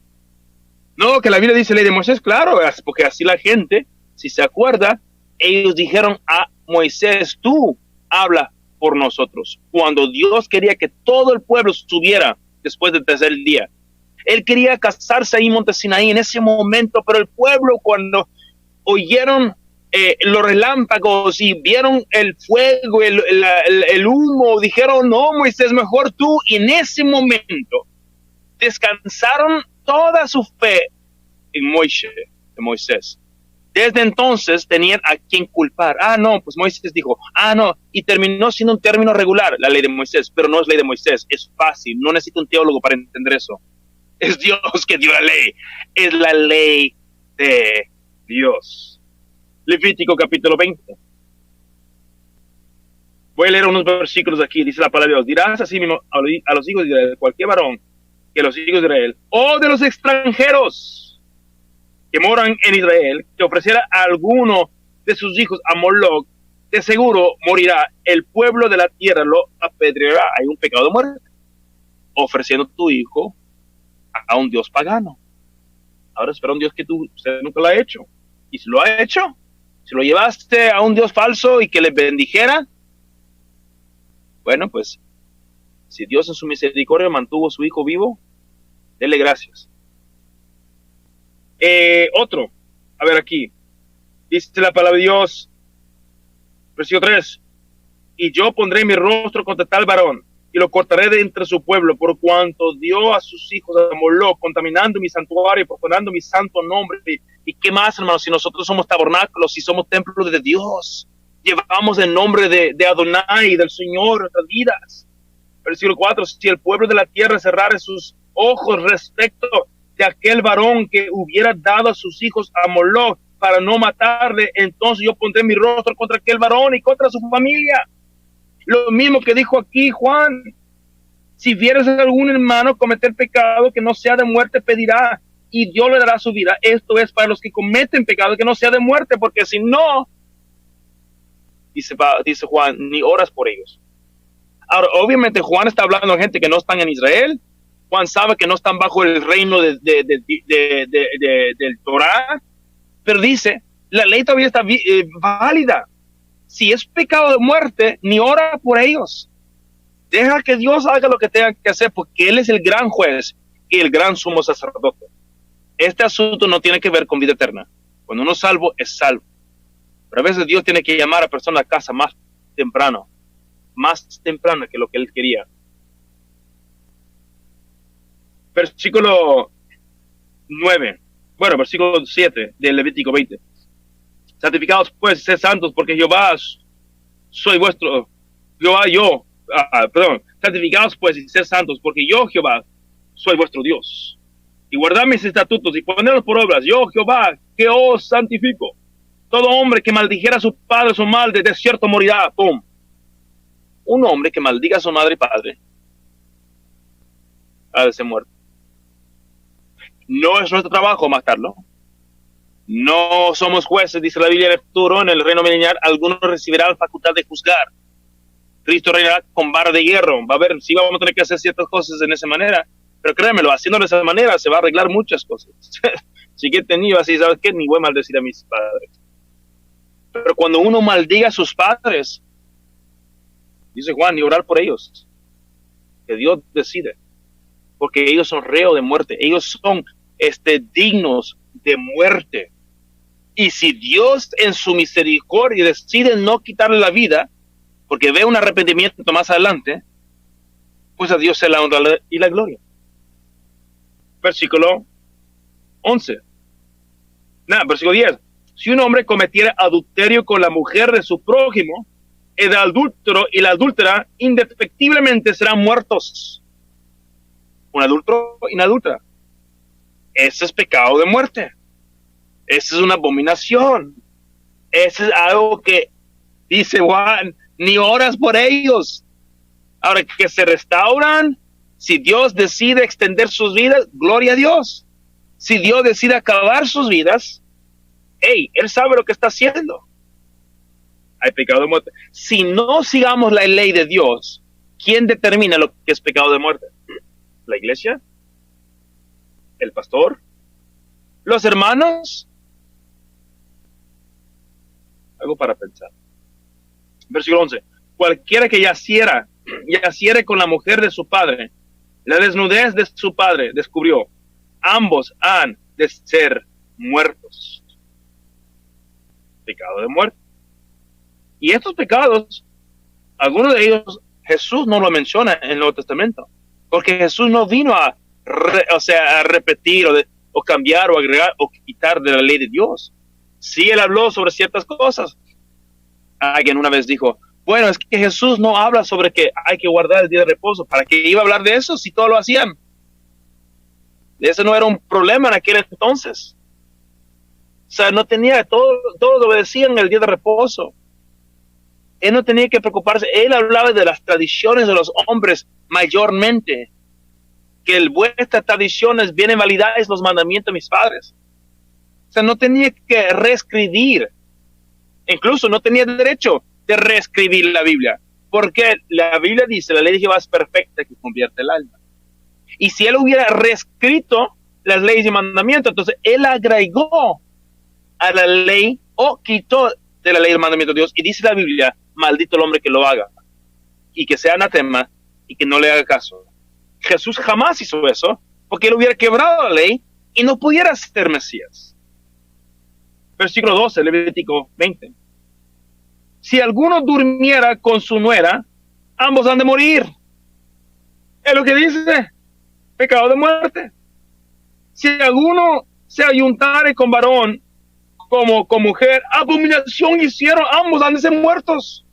[SPEAKER 2] No, que la Biblia dice ley de Moisés, claro, porque así la gente, si se acuerda, ellos dijeron a Moisés, tú habla por nosotros. Cuando Dios quería que todo el pueblo estuviera después del tercer día. Él quería casarse ahí en Monte Sinaí en ese momento, pero el pueblo cuando oyeron los relámpagos y vieron el fuego, el humo, dijeron, no, Moisés, mejor tú. Y en ese momento descansaron toda su fe en Moisés. Desde entonces tenían a quien culpar. No, pues Moisés dijo, no, y terminó siendo un término regular, la ley de Moisés, pero no es ley de Moisés, es fácil, no necesito un teólogo para entender eso. Es Dios que dio la ley, es la ley de Dios. Levítico capítulo 20. Voy a leer unos versículos aquí, dice la palabra de Dios. Dirás así mismo a los hijos de Israel, cualquier varón que los hijos de Israel, o de los extranjeros que moran en Israel, que ofreciera a alguno de sus hijos a Moloch, de seguro morirá, el pueblo de la tierra lo apedreará. Hay un pecado de muerte, ofreciendo tu hijo a un Dios pagano. Ahora espera un Dios que usted nunca lo ha hecho. Y si lo ha hecho, si lo llevaste a un Dios falso y que le bendijera, bueno, pues, si Dios en su misericordia mantuvo a su hijo vivo, dele gracias. Otro, a ver aquí, dice la palabra de Dios, versículo 3, y yo pondré mi rostro contra tal varón, y lo cortaré de entre su pueblo, por cuanto dio a sus hijos a Moloch, contaminando mi santuario y profanando mi santo nombre. ¿Y qué más, hermanos? Si nosotros somos tabernáculos, si somos templos de Dios, llevamos el nombre de Adonai, del Señor, nuestras vidas. Versículo 4, si el pueblo de la tierra cerrare sus ojos respecto de aquel varón que hubiera dado a sus hijos a Moloch para no matarle, entonces yo pondré mi rostro contra aquel varón y contra su familia. Lo mismo que dijo aquí Juan. Si vieres a algún hermano cometer pecado que no sea de muerte, pedirá y Dios le dará su vida. Esto es para los que cometen pecado que no sea de muerte, porque si no, dice Juan, ni oras por ellos. Ahora, obviamente Juan está hablando a gente que no están en Israel. Juan sabe que no están bajo el reino del Torah, pero dice, la ley todavía está válida. Si es pecado de muerte, ni ora por ellos. Deja que Dios haga lo que tenga que hacer, porque Él es el gran juez y el gran sumo sacerdote. Este asunto no tiene que ver con vida eterna. Cuando uno es salvo, es salvo. Pero a veces Dios tiene que llamar a personas a casa más temprano que lo que Él quería. Versículo 9. Bueno, versículo 7 del Levítico 20. Santificados pues, sed santos, porque Jehová soy vuestro. Santificados pues y sed santos, porque yo, Jehová, soy vuestro Dios. Y guardad mis estatutos y ponedlos por obras. Yo, Jehová, que os santifico. Todo hombre que maldijera a su padre o su madre, de cierto morirá. ¡Pum! Un hombre que maldiga a su madre y padre ha de ser muerto. No es nuestro trabajo matarlo. No somos jueces, dice la Biblia, en el futuro, en el reino milenial, algunos recibirán la facultad de juzgar. Cristo reinará con vara de hierro. Va a ver, sí vamos a tener que hacer ciertas cosas en esa manera, pero créanmelo, haciéndolo de esa manera se va a arreglar muchas cosas. Si que he tenido así, ¿sabes qué? Ni voy a maldecir a mis padres. Pero cuando uno maldiga a sus padres, dice Juan, ni orar por ellos. Que Dios decide. Porque ellos son reos de muerte. Ellos son dignos de muerte. Y si Dios en su misericordia decide no quitarle la vida, porque ve un arrepentimiento más adelante, pues a Dios se la honra y la gloria. Versículo 11. Versículo 10. Si un hombre cometiera adulterio con la mujer de su prójimo, el adúltero y la adúltera indefectiblemente serán muertos. Un adúltero y una adúltera. Ese es pecado de muerte. Esa es una abominación. Ese es algo que dice Juan, ni oras por ellos. Ahora que se restauran, si Dios decide extender sus vidas, gloria a Dios. Si Dios decide acabar sus vidas, Él sabe lo que está haciendo. Hay pecado de muerte. Si no sigamos la ley de Dios, ¿quién determina lo que es pecado de muerte? ¿La iglesia? ¿El pastor? ¿Los hermanos? Algo para pensar. Versículo 11. Cualquiera que yaciere con la mujer de su padre, la desnudez de su padre descubrió. Ambos han de ser muertos. Pecado de muerte. Y estos pecados, algunos de ellos, Jesús no lo menciona en el Nuevo Testamento. Porque Jesús no vino a repetir o cambiar o agregar o quitar de la ley de Dios. Sí, Él habló sobre ciertas cosas. Alguien una vez dijo, bueno, es que Jesús no habla sobre que hay que guardar el día de reposo. ¿Para qué iba a hablar de eso si todos lo hacían? Ese no era un problema en aquel entonces. O sea, no tenía, todos obedecían el día de reposo. Él no tenía que preocuparse. Él hablaba de las tradiciones de los hombres mayormente. Que vuestras tradiciones vienen validadas los mandamientos de mis padres. O sea, no tenía que reescribir. Incluso no tenía derecho de reescribir la Biblia. Porque la Biblia dice, la ley de Jehová es perfecta que convierte el alma. Y si él hubiera reescrito las leyes y mandamientos, entonces él agregó a la ley o quitó de la ley el mandamiento de Dios. Y dice la Biblia, maldito el hombre que lo haga. Y que sea anatema y que no le haga caso. Jesús jamás hizo eso, porque él hubiera quebrado la ley y no pudiera ser Mesías. Versículo 12, Levítico 20. Si alguno durmiera con su nuera, ambos han de morir. Es lo que dice, pecado de muerte. Si alguno se ayuntare con varón como con mujer, abominación hicieron, ambos han de ser muertos.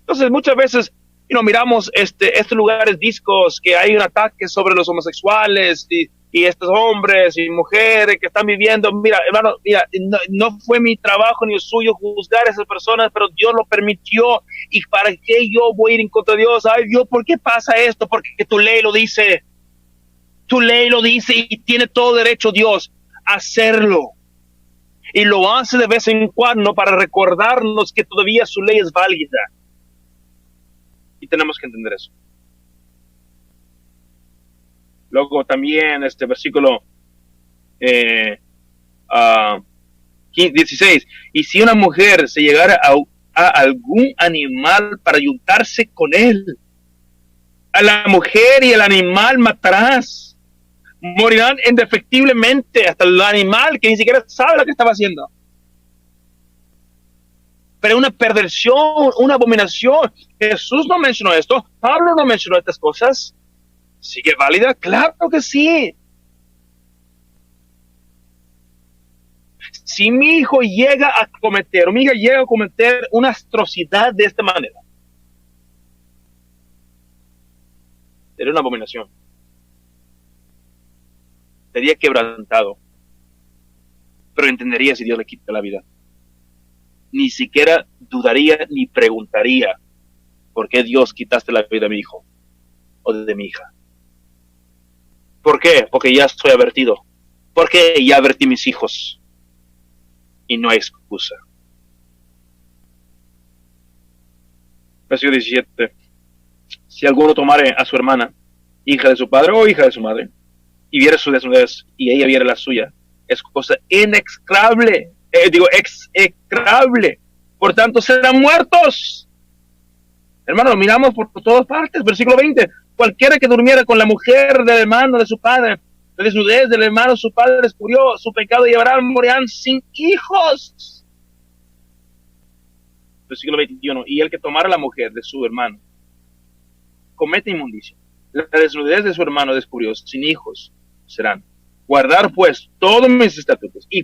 [SPEAKER 2] Entonces muchas veces miramos estos lugares discos que hay un ataque sobre los homosexuales y y estos hombres y mujeres que están viviendo, mira, hermano, mira, no fue mi trabajo ni el suyo juzgar a esas personas, pero Dios lo permitió. ¿Y para qué yo voy a ir en contra de Dios? Ay, Dios, ¿por qué pasa esto? Porque tu ley lo dice. Tu ley lo dice y tiene todo derecho Dios a hacerlo. Y lo hace de vez en cuando para recordarnos que todavía su ley es válida. Y tenemos que entender eso. Luego también este versículo 16. Y si una mujer se llegara a algún animal para ayudarse con él, a la mujer y al animal matarás. Morirán indefectiblemente, hasta el animal que ni siquiera sabe lo que estaba haciendo. Pero una perversión, una abominación. Jesús no mencionó esto, Pablo no mencionó estas cosas. ¿Sigue válida? Claro que sí. Si mi hijo llega a cometer, o mi hija llega a cometer una atrocidad de esta manera, sería una abominación. Sería quebrantado. Pero entendería si Dios le quita la vida. Ni siquiera dudaría ni preguntaría ¿por qué Dios quitaste la vida de mi hijo o de mi hija? ¿Por qué? Porque ya estoy advertido. Porque ya advertí mis hijos. Y no hay excusa. Versículo 17. Si alguno tomare a su hermana, hija de su padre o hija de su madre, y viere su desnudez y ella viere la suya, es cosa inexcrable, execrable. Por tanto, serán muertos. Hermano, miramos por todas partes. Versículo 20. Cualquiera que durmiera con la mujer del hermano de su padre, la desnudez del hermano de su padre descubrió su pecado y morirán sin hijos. Versículo 21. Y el que tomara la mujer de su hermano comete inmundicia. La desnudez de su hermano descubrió, sin hijos serán. Guardar pues todos mis estatutos y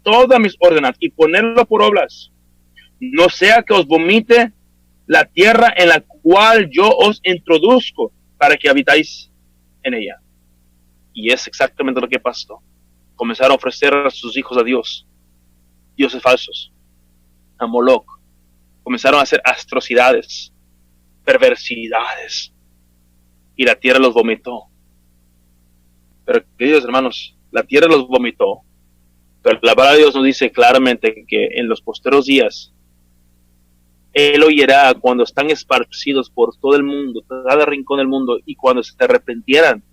[SPEAKER 2] todas mis ordenanzas y ponerlo por obras. No sea que os vomite la tierra en la cual yo os introduzco para que habitáis en ella. Y es exactamente lo que pasó. Comenzaron a ofrecer a sus hijos a Dios, dioses falsos, a Moloch. Comenzaron a hacer atrocidades, perversidades, y la tierra los vomitó. Pero queridos hermanos, la tierra los vomitó, pero la palabra de Dios nos dice claramente que en los posteros días Él oirá cuando están esparcidos por todo el mundo, cada rincón del mundo, y cuando se arrepintieran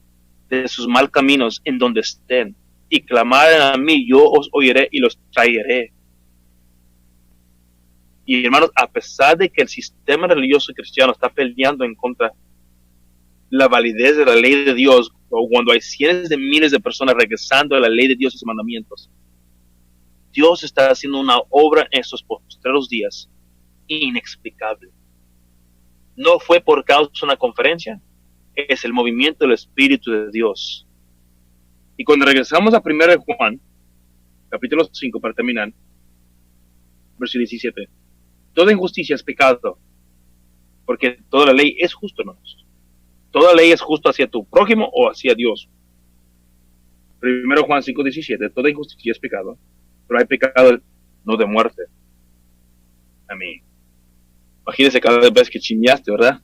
[SPEAKER 2] de sus mal caminos en donde estén, y clamaran a mí, yo os oiré y los traeré. Y hermanos, a pesar de que el sistema religioso cristiano está peleando en contra de la validez de la ley de Dios, o cuando hay cientos de miles de personas regresando a la ley de Dios y sus mandamientos, Dios está haciendo una obra en estos postreros días inexplicable. No fue por causa de una conferencia, es el movimiento del Espíritu de Dios. Y cuando regresamos a 1 Juan, capítulo 5, para terminar, versículo 17, toda injusticia es pecado, porque toda la ley es justa, hermanos. Toda ley es justa hacia tu prójimo o hacia Dios. 1 Juan 5, 17, toda injusticia es pecado, pero hay pecado no de muerte. Amén. Imagínese cada vez que chingaste, ¿verdad?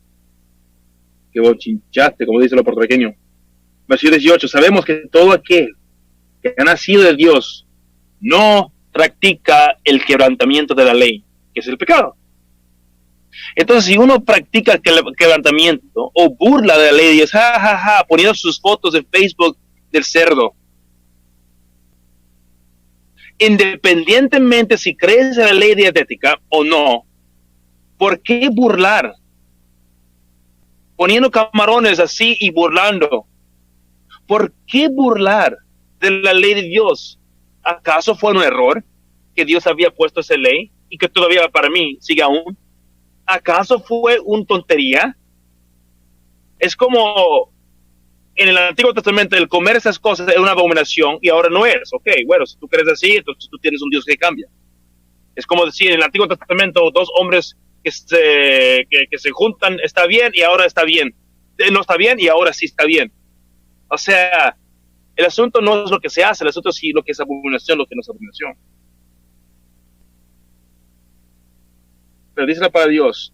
[SPEAKER 2] Que vos chinchaste, como dice lo puertorriqueño. Versículo 18, sabemos que todo aquel que ha nacido de Dios no practica el quebrantamiento de la ley, que es el pecado. Entonces, si uno practica el quebrantamiento o burla de la ley de Dios, poniendo sus fotos en Facebook del cerdo, independientemente si crees en la ley dietética o no, ¿por qué burlar? Poniendo camarones así y burlando. ¿Por qué burlar de la ley de Dios? ¿Acaso fue un error que Dios había puesto esa ley y que todavía para mí sigue aún? ¿Acaso fue una tontería? Es como en el Antiguo Testamento el comer esas cosas es una abominación y ahora no es. Ok, bueno, si tú crees así, entonces tú tienes un Dios que cambia. Es como decir en el Antiguo Testamento dos hombres que se juntan, está bien y ahora está bien. No está bien y ahora sí está bien. O sea, El asunto no es lo que se hace, el asunto es si lo que es abominación, lo que no es abominación. Pero dice la palabra de Dios,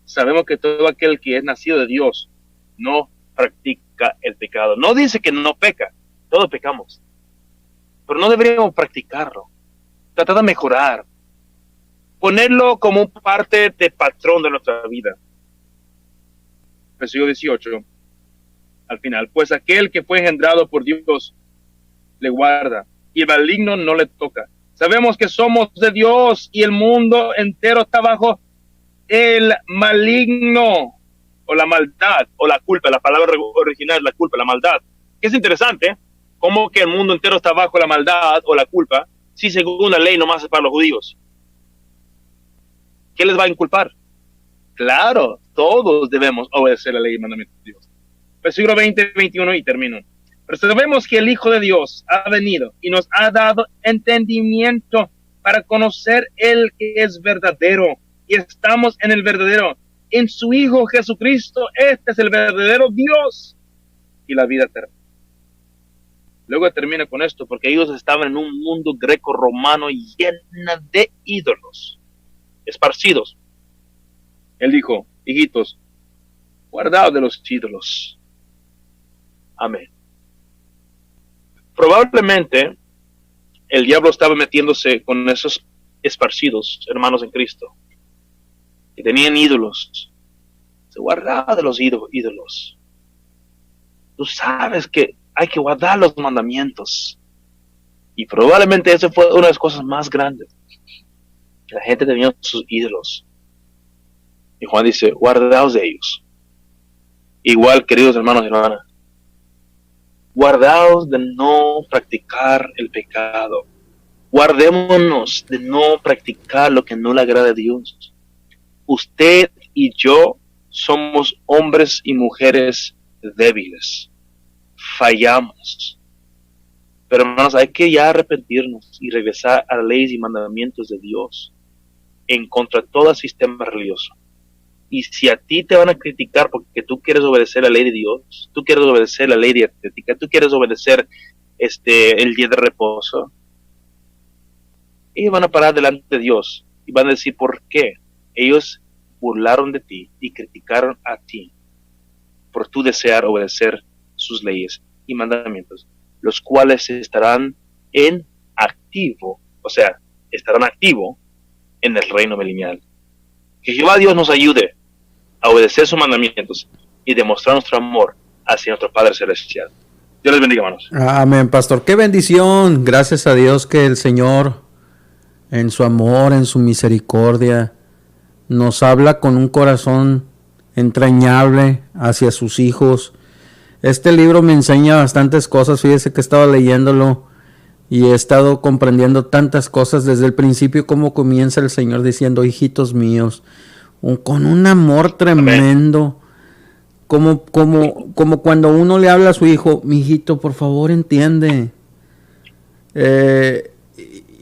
[SPEAKER 2] sabemos que todo aquel que es nacido de Dios no practica el pecado. No dice que no peca, todos pecamos, pero no deberíamos practicarlo. Tratar de mejorar, ponerlo como parte de patrón de nuestra vida. Versículo 18, al final, pues aquel que fue engendrado por Dios le guarda y el maligno no le toca. Sabemos que somos de Dios y el mundo entero está bajo el maligno o la maldad o la culpa. La palabra original es la culpa, la maldad. Que es interesante, cómo que el mundo entero está bajo la maldad o la culpa, si según la ley nomás es para los judíos. ¿Qué les va a inculpar? Claro, todos debemos obedecer la ley y mandamientos de Dios. Versículo 20, 21 y termino. Pero sabemos que el Hijo de Dios ha venido y nos ha dado entendimiento para conocer el que es verdadero. Y estamos en el verdadero, en su Hijo Jesucristo. Este es el verdadero Dios y la vida eterna. Luego termina con esto, porque ellos estaban en un mundo greco-romano lleno de ídolos, esparcidos. Él dijo, hijitos, guardaos de los ídolos. Amén. Probablemente el diablo estaba metiéndose con esos esparcidos hermanos en Cristo, que tenían ídolos. Se guardaba de los ídolos. Tú sabes que hay que guardar los mandamientos. Y probablemente esa fue una de las cosas más grandes. Que la gente tenía sus ídolos. Y Juan dice, guardaos de ellos. Igual, queridos hermanos y hermanas, guardaos de no practicar el pecado. Guardémonos de no practicar lo que no le agrada a Dios. Usted y yo somos hombres y mujeres débiles. Fallamos. Pero hermanos, hay que ya arrepentirnos y regresar a las leyes y mandamientos de Dios en contra de todo sistema religioso. Y si a ti te van a criticar porque tú quieres obedecer la ley de Dios, tú quieres obedecer la ley dietética, tú quieres obedecer el día de reposo, ellos van a parar delante de Dios y van a decir por qué ellos burlaron de ti y criticaron a ti por tu desear obedecer sus leyes y mandamientos, los cuales estarán en activo, o sea, estarán activo en el reino milenial. Que Jehová Dios nos ayude a obedecer sus mandamientos y demostrar nuestro amor hacia nuestro Padre Celestial. Dios les bendiga, hermanos.
[SPEAKER 1] Amén, pastor. Qué bendición. Gracias a Dios que el Señor, en su amor, en su misericordia, nos habla con un corazón entrañable hacia sus hijos. Este libro me enseña bastantes cosas. Fíjese que he estado leyéndolo y he estado comprendiendo tantas cosas desde el principio, como comienza el Señor diciendo, hijitos míos, con un amor tremendo, como cuando uno le habla a su hijo, mi hijito, por favor entiende.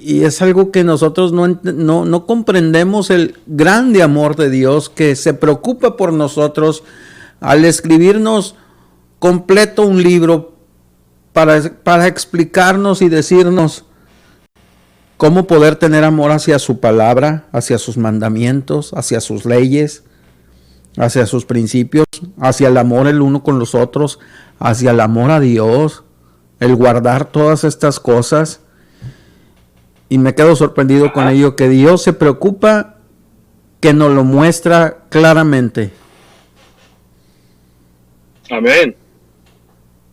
[SPEAKER 1] Y es algo que nosotros no comprendemos, el grande amor de Dios que se preocupa por nosotros al escribirnos completo un libro para explicarnos y decirnos cómo poder tener amor hacia su palabra, hacia sus mandamientos, hacia sus leyes, hacia sus principios, hacia el amor el uno con los otros, hacia el amor a Dios, el guardar todas estas cosas. Y me quedo sorprendido con ello, que Dios se preocupa, que nos lo muestra claramente.
[SPEAKER 2] Amén.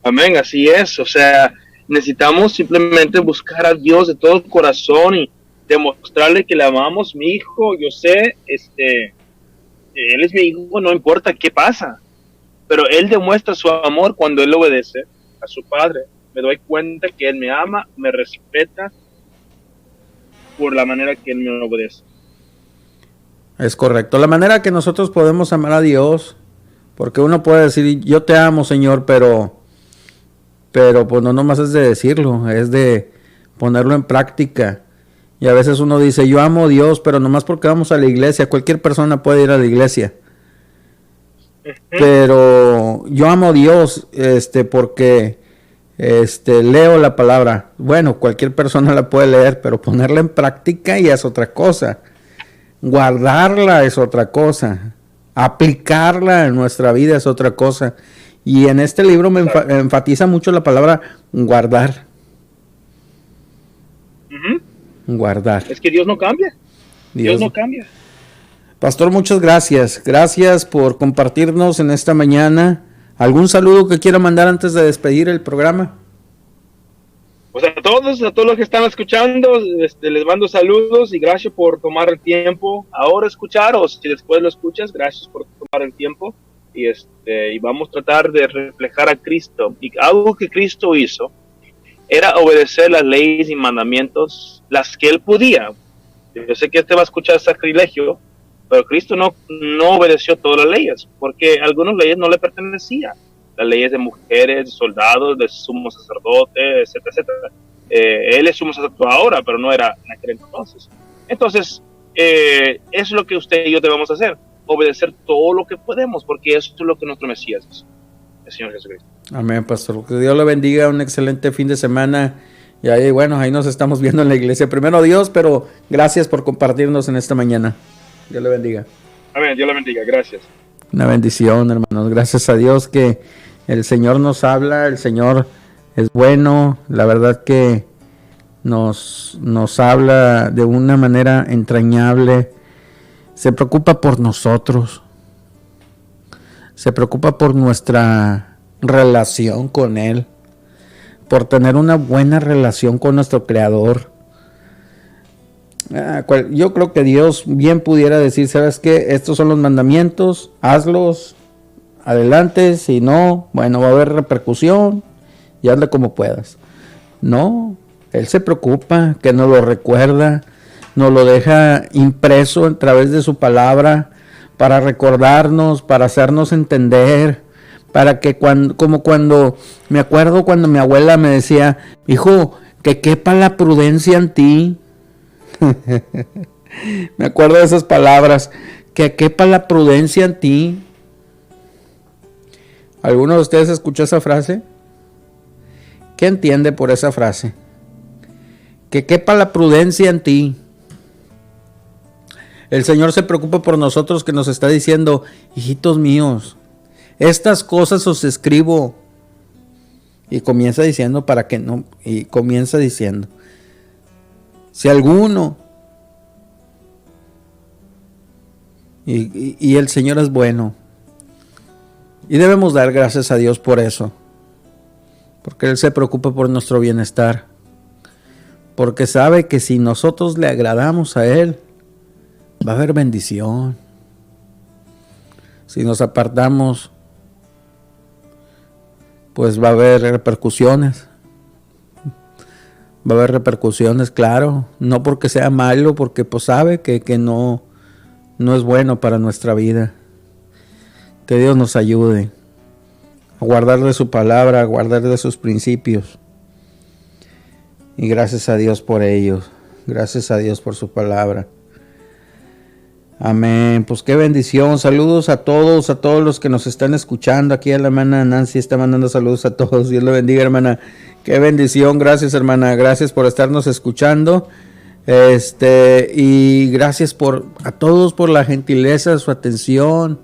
[SPEAKER 2] Amén, así es. O sea, necesitamos simplemente buscar a Dios de todo el corazón y demostrarle que le amamos. Mi hijo, yo sé, él es mi hijo, no importa qué pasa, pero él demuestra su amor cuando él obedece a su padre. Me doy cuenta que él me ama, me respeta por la manera que él me obedece. Es
[SPEAKER 1] correcto, la manera que nosotros podemos amar a Dios, porque uno puede decir, yo te amo, Señor, pero pues no nomás es de decirlo, es de ponerlo en práctica. Y a veces uno dice, yo amo a Dios, pero nomás porque vamos a la iglesia. Cualquier persona puede ir a la iglesia. Pero yo amo a Dios porque leo la palabra. Bueno, cualquier persona la puede leer, pero ponerla en práctica ya es otra cosa. Guardarla es otra cosa. Aplicarla en nuestra vida es otra cosa. Y en este libro me enfatiza mucho la palabra guardar. Guardar.
[SPEAKER 2] Es que Dios no cambia. Dios no cambia.
[SPEAKER 1] Pastor, muchas gracias. Gracias por compartirnos en esta mañana. ¿Algún saludo que quiera mandar antes de despedir el programa?
[SPEAKER 2] Pues a todos los que están escuchando, les mando saludos y gracias por tomar el tiempo ahora escuchar, o si después lo escuchas, gracias por tomar el tiempo. Y vamos a tratar de reflejar a Cristo. Y algo que Cristo hizo era obedecer las leyes y mandamientos, las que Él podía. Yo sé que va a escuchar sacrilegio, pero Cristo no obedeció todas las leyes, porque algunas leyes no le pertenecían. Las leyes de mujeres, de soldados, de sumo sacerdote, etcétera, etcétera. Él es sumo sacerdote ahora, pero no era en aquel entonces. Entonces, eso es lo que usted y yo debemos hacer, obedecer todo lo que podemos, porque eso es lo que nuestro Mesías es, el Señor Jesucristo.
[SPEAKER 1] Amén, pastor. Que Dios le bendiga, un excelente fin de semana. Y ahí, bueno, ahí nos estamos viendo en la iglesia. Primero Dios, pero gracias por compartirnos en esta mañana. Dios le bendiga.
[SPEAKER 2] Amén, Dios le bendiga, gracias.
[SPEAKER 1] Una bendición, hermanos. Gracias a Dios que el Señor nos habla, el Señor es bueno. La verdad que nos habla de una manera entrañable. Se preocupa por nosotros. Se preocupa por nuestra relación con Él. Por tener una buena relación con nuestro Creador. Yo creo que Dios bien pudiera decir, ¿sabes qué? Estos son los mandamientos, hazlos, adelante, si no, bueno, va a haber repercusión y hazle como puedas. No, Él se preocupa, que nos lo recuerda, nos lo deja impreso a través de su palabra, para recordarnos, para hacernos entender, para que cuando me acuerdo cuando mi abuela me decía, hijo, que quepa la prudencia en ti. Me acuerdo de esas palabras, que quepa la prudencia en ti. ¿Alguno de ustedes escuchó esa frase? ¿Qué entiende por esa frase? Que quepa la prudencia en ti. El Señor se preocupa por nosotros, que nos está diciendo, hijitos míos, estas cosas os escribo. Y comienza diciendo para que no, y comienza diciendo, si alguno, y el Señor es bueno, y debemos dar gracias a Dios por eso, porque Él se preocupa por nuestro bienestar, porque sabe que si nosotros le agradamos a Él, va a haber bendición. Si nos apartamos, pues va a haber repercusiones. Va a haber repercusiones, claro, no porque sea malo, porque pues sabe que no es bueno para nuestra vida. Que Dios nos ayude a guardar de su palabra, a guardar de sus principios. Y gracias a Dios por ellos, gracias a Dios por su palabra. Amén, pues qué bendición. Saludos a todos los que nos están escuchando. Aquí a la hermana Nancy está mandando saludos a todos. Dios le bendiga, hermana. Qué bendición, gracias, hermana. Gracias por estarnos escuchando. Y gracias a todos por la gentileza, su atención.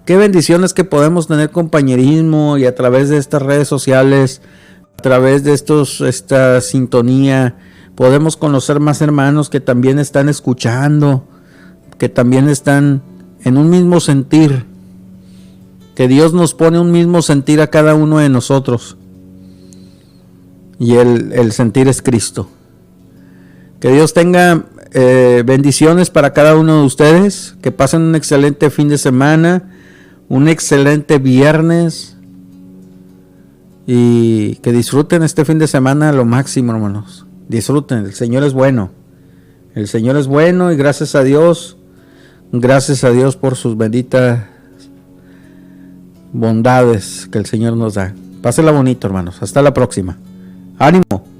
[SPEAKER 1] Qué bendiciones que podemos tener compañerismo y a través de estas redes sociales, a través de esta sintonía, podemos conocer más hermanos que también están escuchando, que también están en un mismo sentir, que Dios nos pone un mismo sentir a cada uno de nosotros, y el sentir es Cristo. Que Dios tenga bendiciones para cada uno de ustedes, que pasen un excelente fin de semana, un excelente viernes, y que disfruten este fin de semana a lo máximo, hermanos. Disfruten, el Señor es bueno. El Señor es bueno, y gracias a Dios por sus benditas bondades que el Señor nos da. Pásenla bonito, hermanos. Hasta la próxima. ¡Ánimo!